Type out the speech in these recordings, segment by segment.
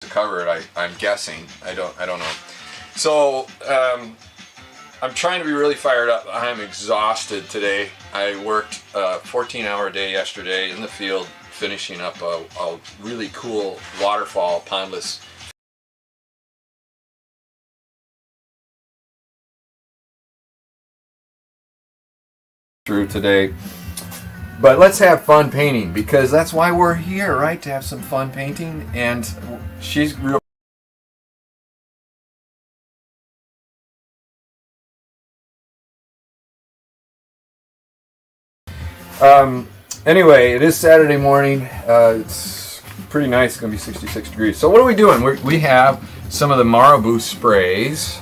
to cover it. I'm guessing. I don't know. So I'm trying to be really fired up. I'm exhausted today. I worked a 14-hour day yesterday in the field, finishing up a really cool waterfall, pondless. Through today. But let's have fun painting, because that's why we're here, right? To have some fun painting. And she's real. Anyway, it is Saturday morning. It's pretty nice. It's going to be 66 degrees. So what are we doing? We have some of the Marabu sprays.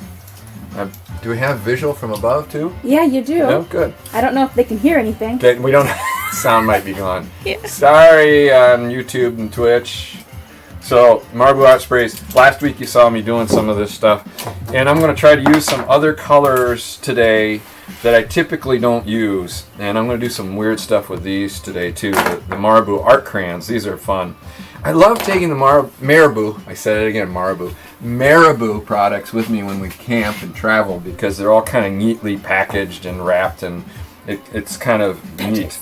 Do we have visual from above too? Yeah, you do. No, good. I don't know if they can hear anything. Okay, we don't. Sound might be gone. Yeah. Sorry on YouTube and Twitch. So Marabu Art Sprays. Last week you saw me doing some of this stuff, and I'm going to try to use some other colors today that I typically don't use, and I'm going to do some weird stuff with these today too. The Marabu art crayons. These are fun. I love taking the Marabu. I said it again, Marabu products with me when we camp and travel, because they're all kind of neatly packaged and wrapped, and it's kind of neat.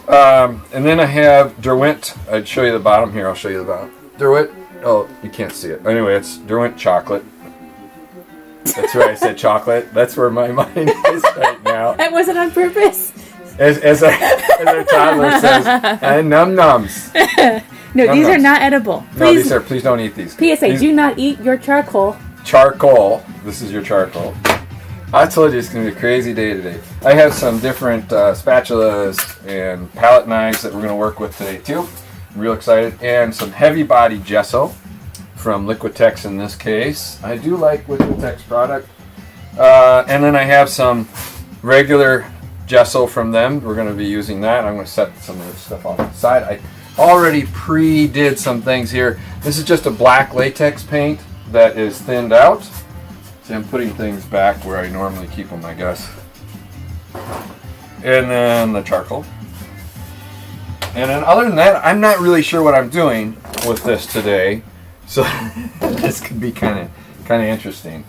And then I have Derwent. I'd show you the bottom here. I'll show you the bottom. Derwent. Oh, you can't see it. Anyway, it's Derwent chocolate. That's right. I said chocolate. That's where my mind is right now. That wasn't on purpose. As a toddler says, and num nums. No, these are not edible. Please, no, please don't eat these. PSA, do not eat your charcoal. Charcoal. This is your charcoal. I told you it's going to be a crazy day today. I have some different spatulas and palette knives that we're going to work with today too. I'm real excited. And some heavy body gesso from Liquitex in this case. I do like Liquitex product. And then I have some regular gesso from them. We're going to be using that. I'm going to set some of this stuff off to the side. I already pre-did some things here. This is just a black latex paint that is thinned out. See, I'm putting things back where I normally keep them, I guess. And then the charcoal. And then other than that, I'm not really sure what I'm doing with this today. So this could be kind of interesting.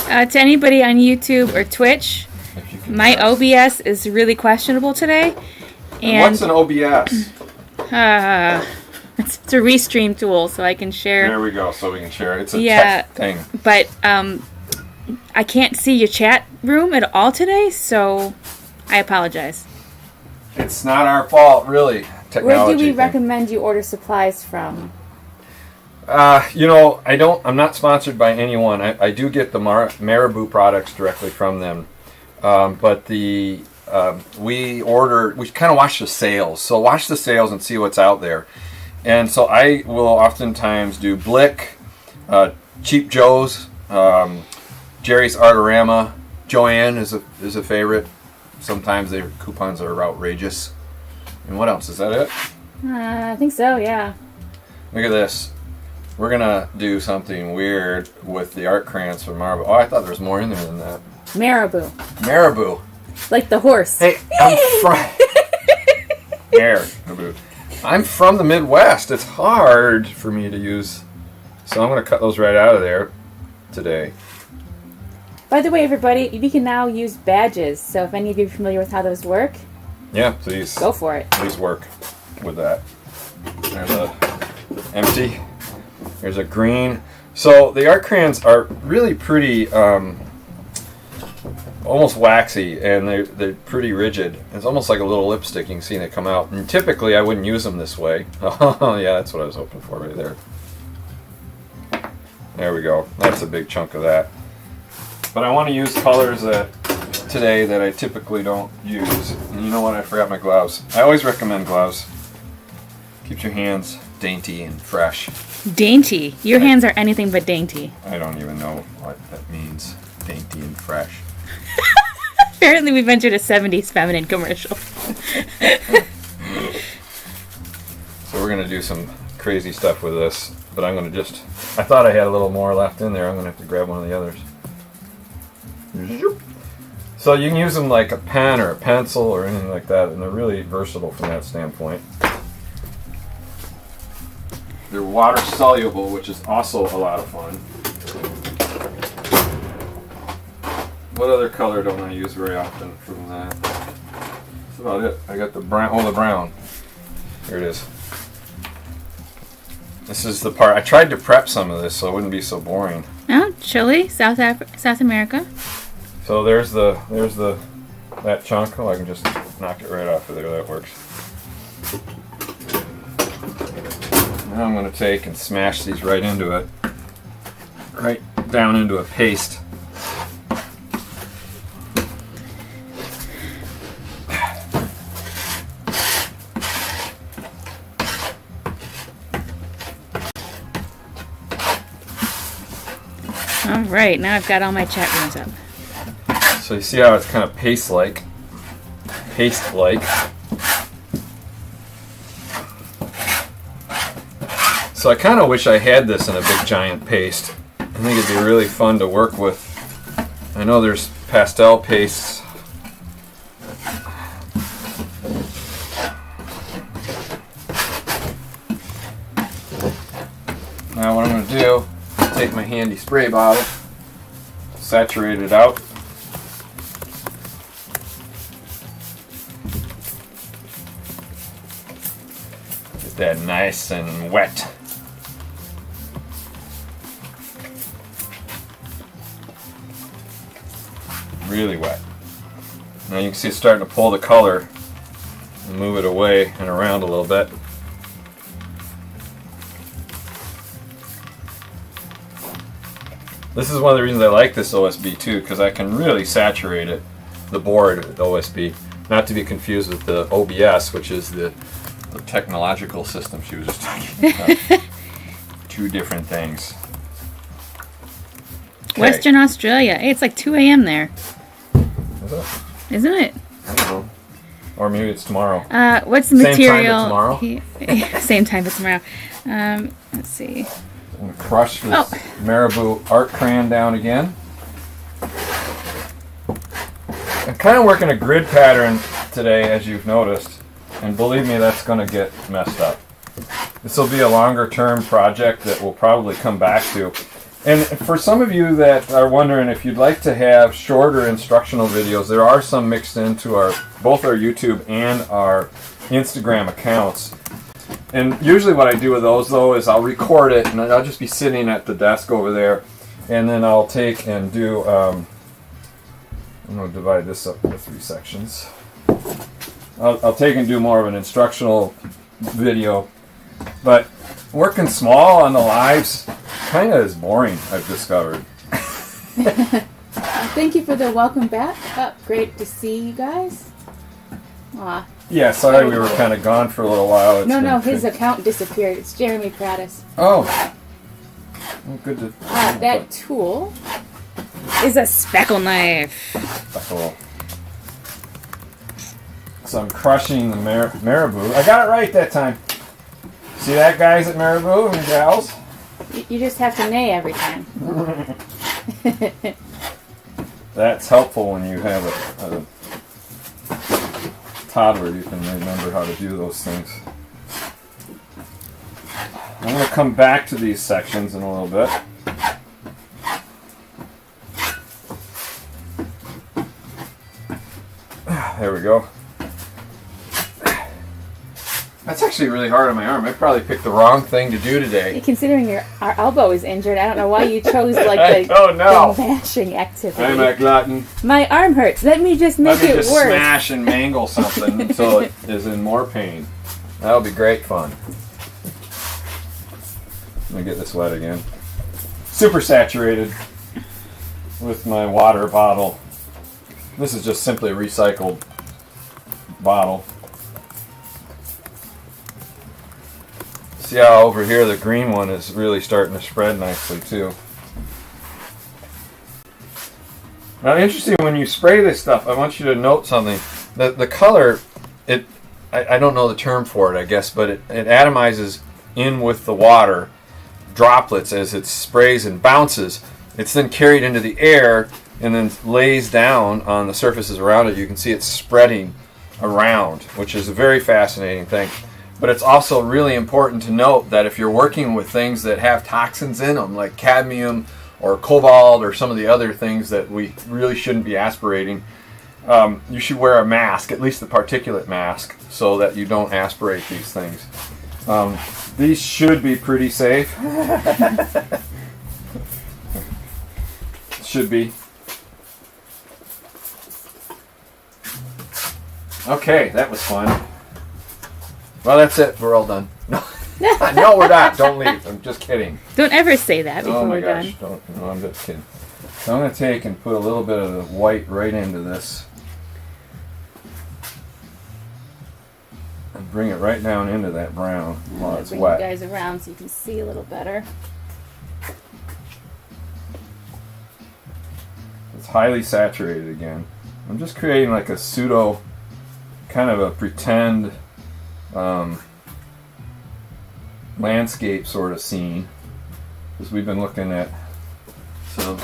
To anybody on YouTube or Twitch, my OBS is really questionable today. And what's an OBS? It's a restream tool, so I can share. There we go, so we can share. It's a text thing. But I can't see your chat room at all today, so I apologize. It's not our fault, really. Technology. Where do we recommend you order supplies from? I'm not sponsored by anyone. I do get the Marabu products directly from them, but we kind of watch the sales. So watch the sales and see what's out there. And so I will oftentimes do Blick, Cheap Joe's, Jerry's Artorama, Joanne is a favorite. Sometimes their coupons are outrageous. And what else? Is that it? I think so, yeah. Look at this. We're going to do something weird with the art crayons from Marabu. Oh, I thought there was more in there than that. Marabu. Like the horse. Hey, I'm from the Midwest. It's hard for me to use. So I'm going to cut those right out of there today. By the way, everybody, you can now use badges. So if any of you are familiar with how those work, yeah, please. Go for it. Please work with that. There's a empty. There's a green. So the art crayons are really pretty, almost waxy, and they're pretty rigid. It's almost like a little lipstick. You can see they come out. And typically I wouldn't use them this way. Oh yeah, that's what I was hoping for right there. There we go. That's a big chunk of that. But I want to use colors today that I typically don't use. And you know what? I forgot my gloves. I always recommend gloves. Keeps your hands dainty and fresh. Dainty? Your hands are anything but dainty. I don't even know what that means. Dainty and fresh. Apparently we've entered a 70s feminine commercial. So we're going to do some crazy stuff with this. But I'm going to I thought I had a little more left in there. I'm going to have to grab one of the others. So you can use them like a pen or a pencil or anything like that, and they're really versatile from that standpoint. They're water soluble, which is also a lot of fun. What other color don't I use very often from that? That's about it. I got the brown. Oh, the brown. Here it is. This is the part. I tried to prep some of this so it wouldn't be so boring. Oh, Chile, South America. So there's that chunk. Oh, I can just knock it right off of there. That works. Now I'm going to take and smash these right into it. Right down into a paste. All right, now I've got all my chat rooms up. So you see how it's kind of paste-like. So I kind of wish I had this in a big giant paste. I think it'd be really fun to work with. I know there's pastel pastes. Now what I'm going to do is take my handy spray bottle, saturate it out. Get that nice and wet. Really wet. Now you can see it's starting to pull the color and move it away and around a little bit. This is one of the reasons I like this OSB too, because I can really saturate it, the board with OSB, not to be confused with the OBS, which is the technological system she was just talking about. Two different things. Okay. Western Australia. Hey, it's like 2 a.m. there. Is it? Isn't it? I don't know. Or maybe it's tomorrow. What's the Same time material? as tomorrow? Same time as tomorrow. Let's see. I'm going to crush this Marabou art crayon down again. I'm kind of working a grid pattern today, as you've noticed. And believe me, that's going to get messed up. This will be a longer term project that we'll probably come back to. And for some of you that are wondering if you'd like to have shorter instructional videos, there are some mixed into both our YouTube and our Instagram accounts. And usually what I do with those, though, is I'll record it, and I'll just be sitting at the desk over there, and then I'll take and do, I'm going to divide this up into 3 sections. I'll take and do more of an instructional video, but working small on the lives kind of is boring, I've discovered. Thank you for the welcome back. Oh, great to see you guys. Aw. Yeah, sorry we were kind of gone for a little while. No, his account disappeared. It's Jeremy Prattis. Oh. Well, good to... That tool is a speckle knife. Speckle. So I'm crushing the Marabou. I got it right that time. See that, guys at Marabou and gals? You just have to neigh every time. That's helpful when you have a toddler. You can remember how to do those things. I'm going to come back to these sections in a little bit. There we go. That's actually really hard on my arm. I probably picked the wrong thing to do today. Considering our elbow is injured, I don't know why you chose like the mashing activity. I'm a glutton. My arm hurts. Let me just make it worse. Smash and mangle something until it is in more pain. That'll be great fun. Let me get this wet again. Super saturated with my water bottle. This is just simply a recycled bottle. See how over here the green one is really starting to spread nicely too. Now, interesting, when you spray this stuff, I want you to note something. The color, I don't know the term for it, I guess, but it atomizes in with the water, droplets as it sprays and bounces. It's then carried into the air and then lays down on the surfaces around it. You can see it spreading around, which is a very fascinating thing. But it's also really important to note that if you're working with things that have toxins in them, like cadmium or cobalt or some of the other things that we really shouldn't be aspirating, you should wear a mask, at least a particulate mask, so that you don't aspirate these things. These should be pretty safe. Should be. Okay, that was fun. Well, that's it. We're all done. No, no, we're not. Don't leave. I'm just kidding. Don't ever say that before Oh my we're gosh. done. No, I'm just kidding. So I'm going to take and put a little bit of the white right into this. And bring it right down into that brown while it's Bring wet. you guys around so you can see a little better. It's highly saturated again. I'm just creating like a pseudo, kind of a pretend landscape sort of scene. Because we've been looking at some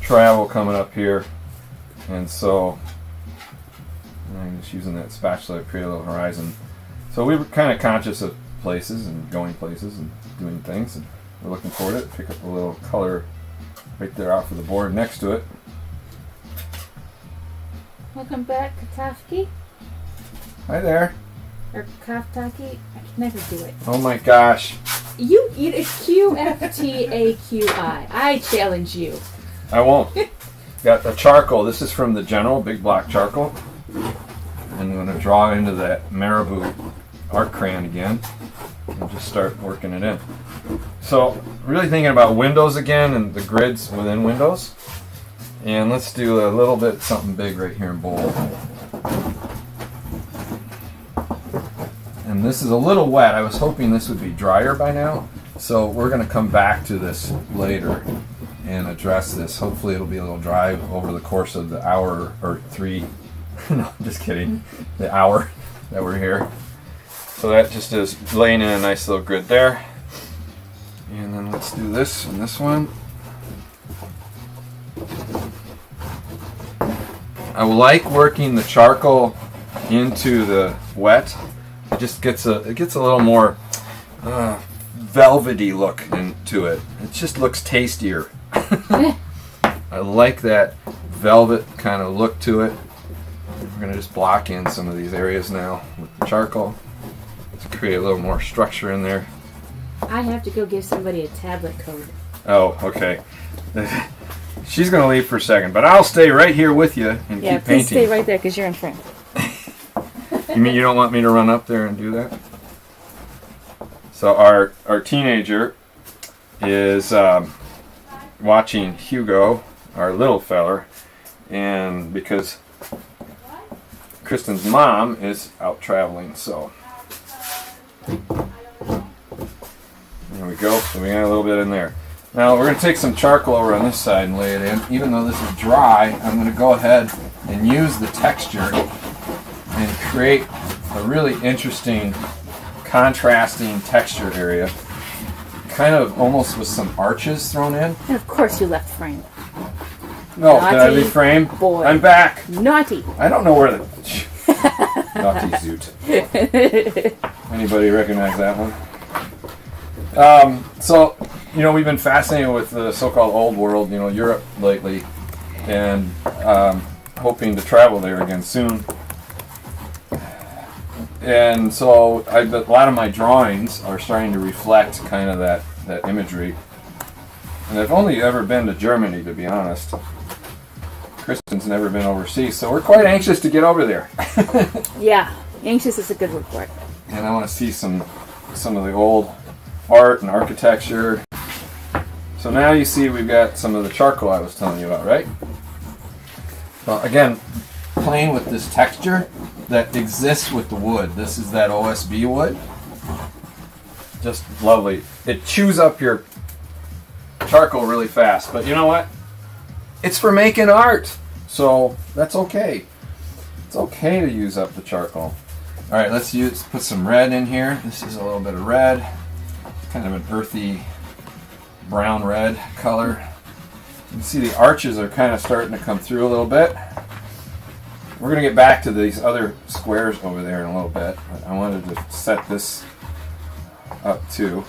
travel coming up here. And so I'm just using that spatula to create a little horizon. So we were kind of conscious of places and going places and doing things. And we're looking forward to it. Pick up a little color right there off of the board next to it. Welcome back, Katafki. Hi there. Or Kaftaki. I can never do it. Oh my gosh. You eat a QFTAQI. I challenge you. I won't. Got the charcoal. This is from the General Big Block Charcoal. And I'm going to draw into that Marabou art crayon again and just start working it in. So, really thinking about windows again and the grids within windows. And let's do a little bit something big right here in bold. And this is a little wet. I was hoping this would be drier by now. So we're going to come back to this later and address this. Hopefully it'll be a little dry over the course of the hour or 3. No, I'm just kidding. The hour that we're here. So that just is laying in a nice little grid there. And then let's do this and this one. I like working the charcoal into the wet. It just gets a little more velvety look into it. It just looks tastier. I like that velvet kind of look to it. We're going to just block in some of these areas now with the charcoal to create a little more structure in there. I have to go give somebody a tablet code. Oh, okay. She's going to leave for a second, but I'll stay right here with you and Yeah, keep please painting. stay right there because you're in front. You mean you don't want me to run up there and do that? So our teenager is watching Hugo, our little feller, and because Kristen's mom is out traveling, so there we go. So we got a little bit in there. Now we're going to take some charcoal over on this side and lay it in. Even though this is dry, I'm going to go ahead and use the texture and create a really interesting contrasting texture area. Kind of almost with some arches thrown in. And of course you left frame. No, did I Naughty leave frame? boy. I'm back. Naughty. I don't know where the... Naughty zoot. Anybody recognize that one? So, we've been fascinated with the so-called old world, Europe lately, and hoping to travel there again soon. And so a lot of my drawings are starting to reflect kind of that imagery. And I've only ever been to Germany, to be honest. Kristen's never been overseas, so we're quite anxious to get over there. Yeah, anxious is a good word for it. And I want to see some of the old art and architecture. So now you see we've got some of the charcoal I was telling you about, right? Well, again, playing with this texture that exists with the wood. This is that OSB wood. Just lovely. It chews up your charcoal really fast, but you know what? It's for making art, so that's okay. It's okay to use up the charcoal. All right, let's put some red in here. This is a little bit of red, kind of an earthy brown red color. You can see the arches are kind of starting to come through a little bit. We're going to get back to these other squares over there in a little bit. But I wanted to set this up too.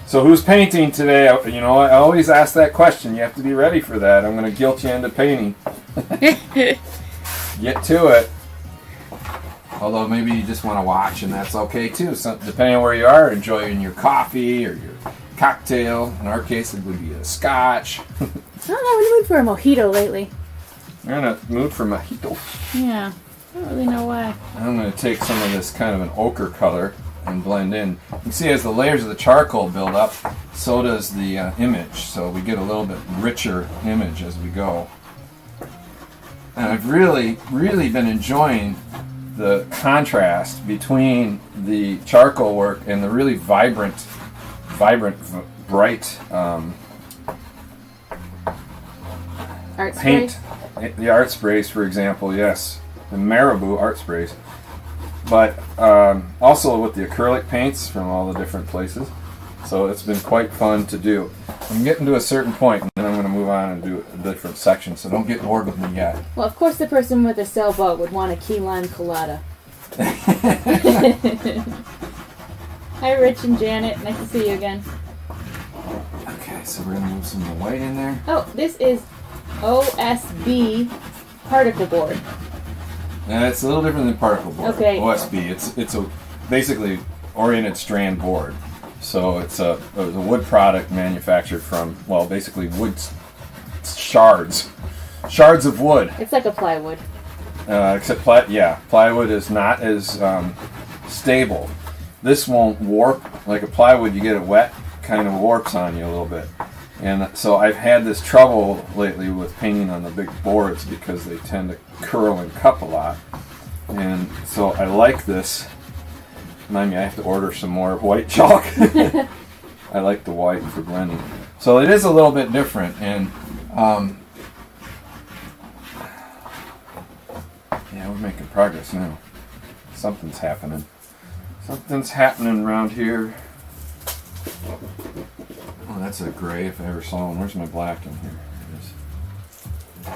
So who's painting today? You know, I always ask that question. You have to be ready for that. I'm going to guilt you into painting. Get to it. Although maybe you just want to watch, and that's okay too. So, depending on where you are, enjoying your coffee or your cocktail. In our case, it would be a scotch. I don't know. I'm in the mood for a mojito lately. You're in a mood for mojito. Yeah. I don't really know why. I'm going to take some of this kind of an ochre color and blend in. You can see as the layers of the charcoal build up, so does the image. So we get a little bit richer image as we go. And I've really, really been enjoying the contrast between the charcoal work and the really vibrant, bright Art paint. spray? The art sprays, for example, yes. The Marabou art sprays. But also with the acrylic paints from all the different places. So it's been quite fun to do. I'm getting to a certain point, and then I'm going to move on and do a different section, so don't get bored with me yet. Well, of course the person with a sailboat would want a key lime colada. Hi, Rich and Janet. Nice to see you again. Okay, so we're going to move some of the white in there. Oh, this is OSB particle board. And it's a little different than particle board. Okay. OSB. It's a basically oriented strand board. So it's a wood product manufactured from, well, basically wood shards of wood. It's like a plywood. Except plywood is not as stable. This won't warp like a plywood. You get it wet, kind of warps on you a little bit. And so I've had this trouble lately with painting on the big boards because they tend to curl and cup a lot. And so I like this. Remind me, I have to order some more white chalk. I like the white for blending. So it is a little bit different. And yeah, we're making progress now. Something's happening. Something's happening around here. Oh, that's a gray if I ever saw one. Where's my black in here? It is.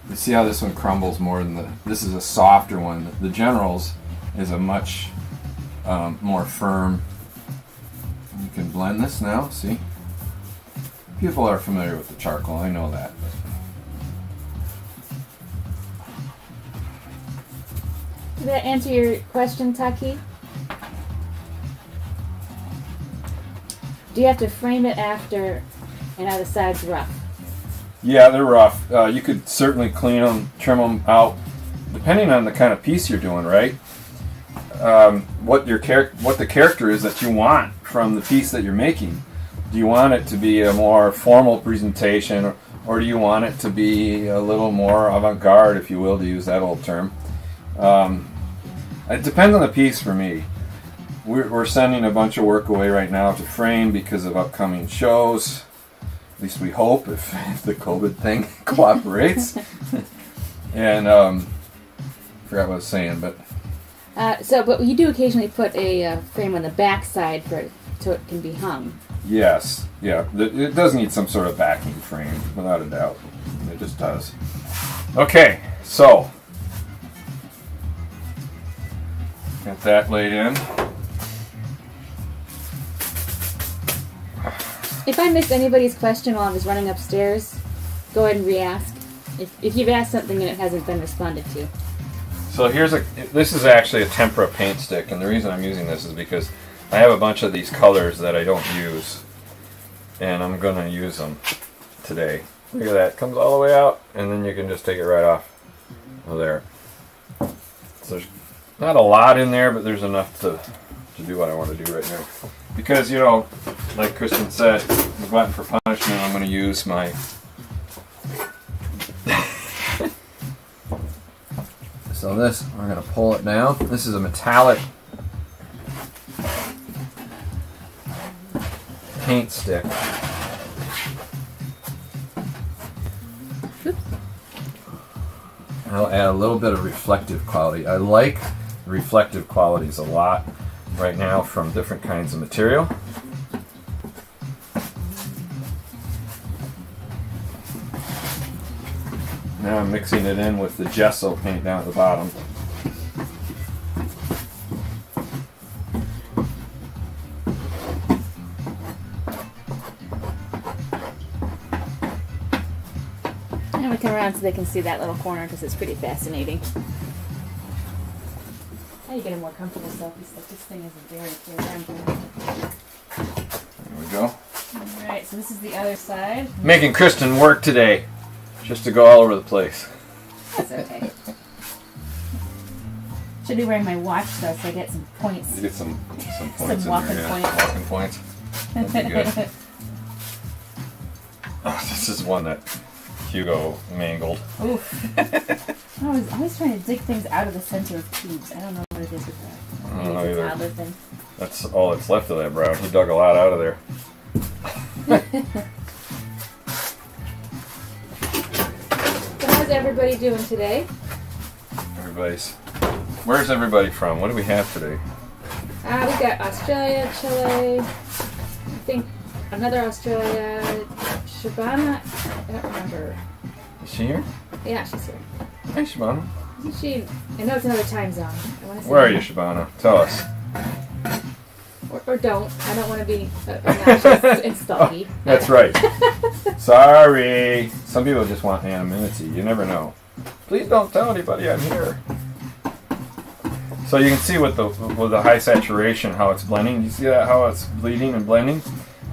You see how this one crumbles more than this is a softer one. The Generals is a much more firm. You can blend this now, see? People are familiar with the charcoal, I know that. Did that answer your question, Taki? Do you have to frame it after and are the sides rough? Yeah, they're rough. You could certainly clean them, trim them out, depending on the kind of piece you're doing, right? What the character is that you want from the piece that you're making. Do you want it to be a more formal presentation, or do you want it to be a little more avant-garde, if you will, to use that old term? It depends on the piece for me. We're sending a bunch of work away right now to frame because of upcoming shows. At least we hope, if the COVID thing cooperates. And forgot what I was saying, but but you do occasionally put a frame on the back side so it can be hung. yes, yeah, it does need some sort of backing frame, without a doubt. It just does. Okay, so got that laid in. If I missed anybody's question while I was running upstairs, go ahead and re-ask. If you've asked something and it hasn't been responded to. So this is actually a tempera paint stick, and the reason I'm using this is because I have a bunch of these colors that I don't use, and I'm going to use them today. Look at that, it comes all the way out, and then you can just take it right off. Oh, there. So there's not a lot in there, but there's enough to do what I want to do right now. Because, you know, like Kristen said, the button for punishment, I'm going to use my so this, we're going to pull it down. This is a metallic paint stick. I'll add a little bit of reflective quality. I like reflective qualities a lot right now from different kinds of material. Now I'm mixing it in with the gesso paint down at the bottom. And we come around so they can see that little corner because it's pretty fascinating. How you get a more comfortable selfie stick? This thing isn't very clear. There we go. Alright, so this is the other side. Making Kristen work today, just to go all over the place. That's okay. Should be wearing my watch though, so I get some points. You get some points Some in walking there, points. Walking points. That'd be good. Oh, this is one that Hugo mangled. Oof. I was always trying to dig things out of the center of tubes. I don't know what it is with that. I don't know Maybe it's a either. toddler thing. That's all that's left of that brown. He dug a lot out of there. So how's everybody doing today? Where's everybody from? What do we have today? We've got Australia, Chile, I think another Australia, Shabana, I don't remember. Is she here? Yeah, she's here. Hey, Shabana. Isn't she? I know it's another time zone. I want to say Where are you, Shabana? Tell us. Or don't. I don't want to be obnoxious and stalky. That's right. Sorry. Some people just want anonymity. You never know. Please don't tell anybody I'm here. So you can see with the high saturation how it's blending. You see that how it's bleeding and blending?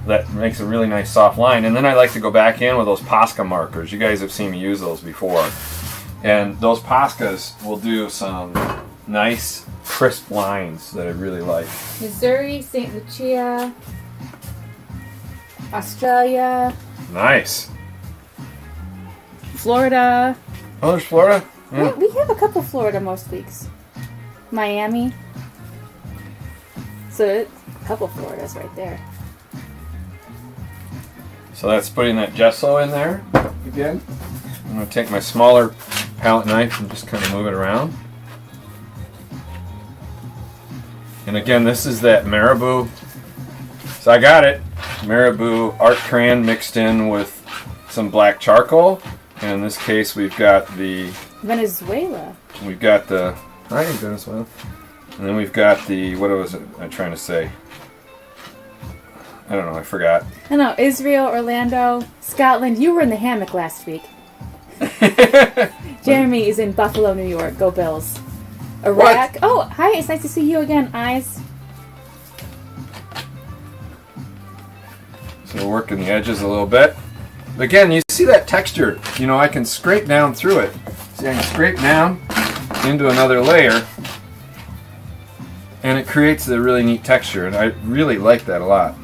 That makes a really nice soft line. And then I like to go back in with those Posca markers. You guys have seen me use those before. And those Poscas will do some nice crisp lines that I really like. Missouri, St. Lucia, Australia, Nice. Florida. Oh, there's Florida? Yeah. We have a couple Florida most weeks. Miami. So a couple Floridas right there. So that's putting that gesso in there again. I'm going to take my smaller palette knife and just kind of move it around. And again, this is that Marabou. So I got it. Marabou art crayon mixed in with some black charcoal. And in this case, we've got the... Venezuela. We've got the... Hi, Venezuela. And then we've got the... What was it I'm trying to say? I don't know. I forgot. I know, Israel, Orlando, Scotland. You were in the hammock last week. Jeremy is in Buffalo, New York. Go Bills. Iraq. What? Oh, hi. It's nice to see you again, Eyes. So we're working the edges a little bit. Again, you see that texture. You know, I can scrape down through it. See, I can scrape down into another layer. And it creates a really neat texture. And I really like that a lot.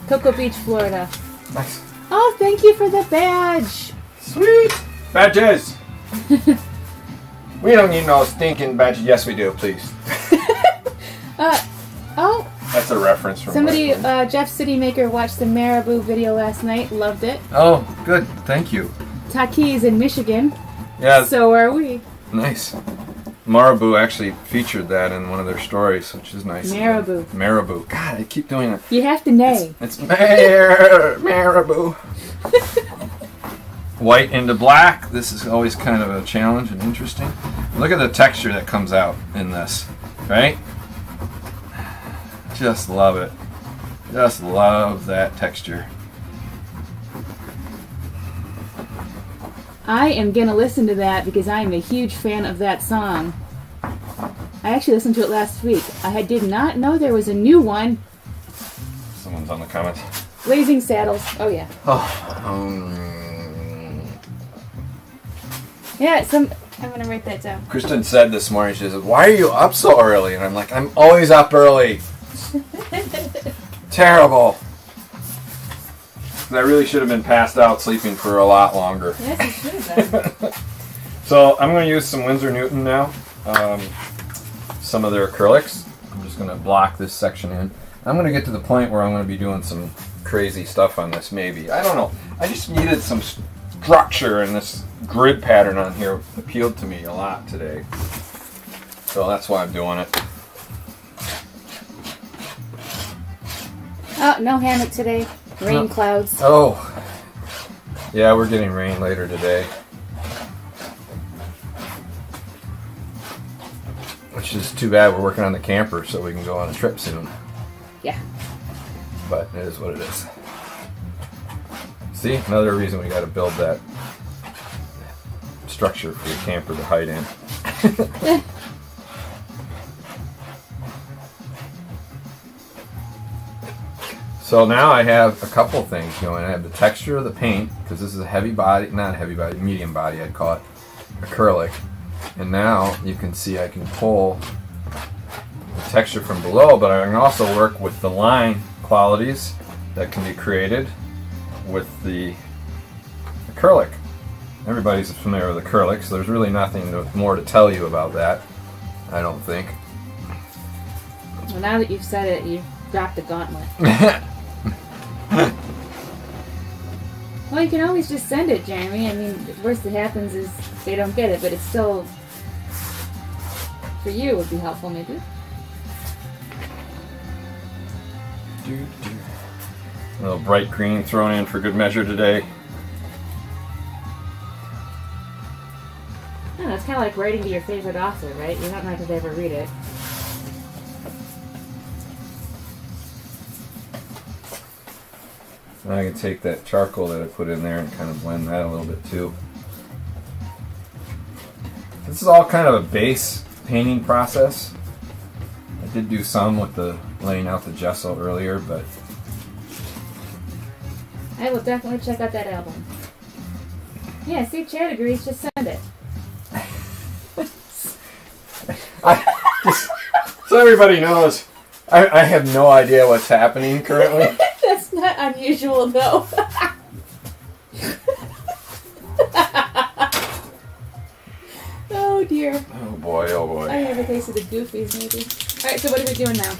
Cocoa Beach, Florida. Nice. Oh, thank you for the badge. Sweet! Badges! We don't need no stinking badges. Yes, we do, please. Oh, That's a reference from somebody, wrestling. Jeff Citymaker watched the Marabou video last night. Loved it. Oh, good. Thank you. Taki is in Michigan. Yeah, So are we. nice. Marabou actually featured that in one of their stories, which is nice. Marabou. Marabou. God, I keep doing it. You have to neigh. It's Marabou. White into black. This is always kind of a challenge and interesting. Look at the texture that comes out in this, right? Just love it. Just love that texture. I am going to listen to that because I am a huge fan of that song. I actually listened to it last week. I did not know there was a new one. Someone's on the comments. Blazing Saddles. Oh, yeah. Yeah, I'm going to write that down. Kristen said this morning, she said, "Why are you up so early?" And I'm like, "I'm always up early." Terrible. I really should have been passed out sleeping for a lot longer. Yes, you should have been. So I'm going to use some Winsor Newton now. Some of their acrylics. I'm just going to block this section in. I'm going to get to the point where I'm going to be doing some crazy stuff on this, maybe. I don't know. I just needed some structure, and this grid pattern on here appealed to me a lot today. So that's why I'm doing it. Oh, no hammock today. Rain clouds. Oh. Yeah, we're getting rain later today. Which is too bad. We're working on the camper so we can go on a trip soon. Yeah. But it is what it is. See, another reason we got to build that structure for the camper to hide in. So now I have a couple things going. I have the texture of the paint, because this is a heavy body, not a heavy body, medium body I'd call it, acrylic. And now you can see I can pull the texture from below, but I can also work with the line qualities that can be created with the acrylic. Everybody's familiar with acrylic, so there's really nothing more to tell you about that, I don't think. Well, now that you've said it, you've dropped the gauntlet. Well, you can always just send it, Jeremy. I mean, the worst that happens is they don't get it, but it's still, for you, it would be helpful, maybe. A little bright green thrown in for good measure today. Yeah, it's kind of like writing to your favorite author, right? You don't know if they ever read it. And I can take that charcoal that I put in there and kind of blend that a little bit too. This is all kind of a base painting process. I did do some with the laying out the gesso earlier, but I will definitely check out that album. Yeah, see, Chad agrees, just send it. So everybody knows, I have no idea what's happening currently. That's not unusual, though. Oh, dear. Oh boy, oh boy. I have a taste of the goofies, maybe. Alright, so what are we doing now?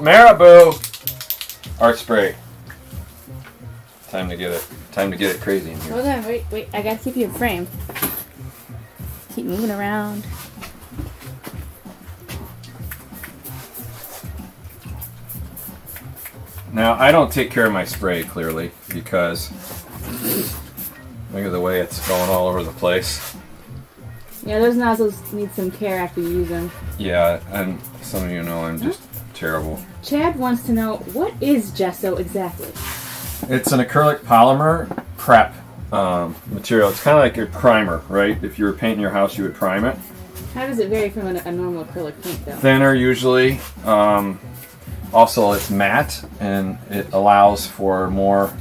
Marabou art spray. Time to get it crazy in here. Hold on, wait, I gotta keep you in frame. Keep moving around. Now, I don't take care of my spray, clearly, because look at the way it's going all over the place. Yeah, those nozzles need some care after you use them. Yeah, and some of you know I'm just terrible. Chad wants to know, what is gesso exactly? It's an acrylic polymer prep material. It's kind of like a primer, right? If you were painting your house, you would prime it. How does it vary from a normal acrylic paint, though? Thinner, usually. Also, it's matte, and it allows for more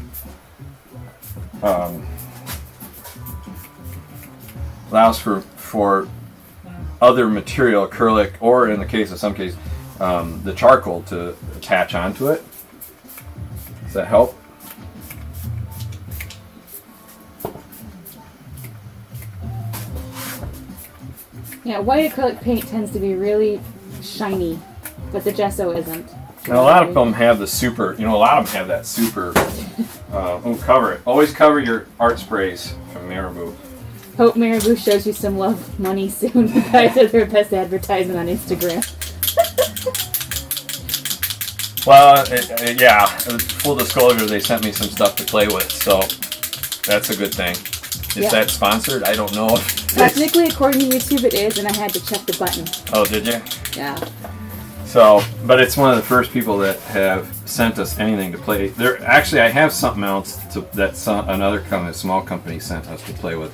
allows for other material, acrylic, or in the case of some cases, the charcoal to attach onto it. Does that help? Yeah, white acrylic paint tends to be really shiny, but the gesso isn't. Now, a lot of them have the super, a lot of them have that super, cover it. Always cover your art sprays from Marabou. Hope Marabou shows you some love money soon. You guys are their best advertisement on Instagram. Well, yeah, full disclosure, they sent me some stuff to play with, so that's a good thing. Is that sponsored? I don't know. Technically, according to YouTube, it is, and I had to check the button. Oh, did you? Yeah. So, but it's one of the first people that have sent us anything to play. Actually, I have something else another company, a small company, sent us to play with.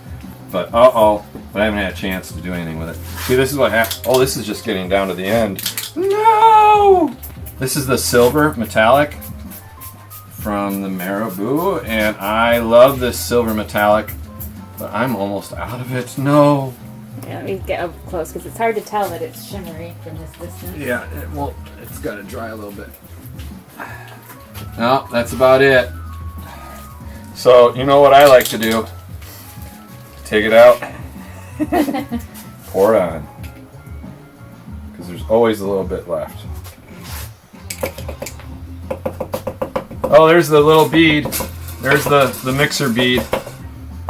But but I haven't had a chance to do anything with it. See, this is what happened. Oh, this is just getting down to the end. No! This is the silver metallic from the Marabou, and I love this silver metallic, but I'm almost out of it. No. Yeah, let me get up close because it's hard to tell that it's shimmery from this distance. Yeah, it's got to dry a little bit. No, that's about it. So, you know what I like to do? Take it out, pour it on, because there's always a little bit left. Oh, there's the little bead. There's the mixer bead.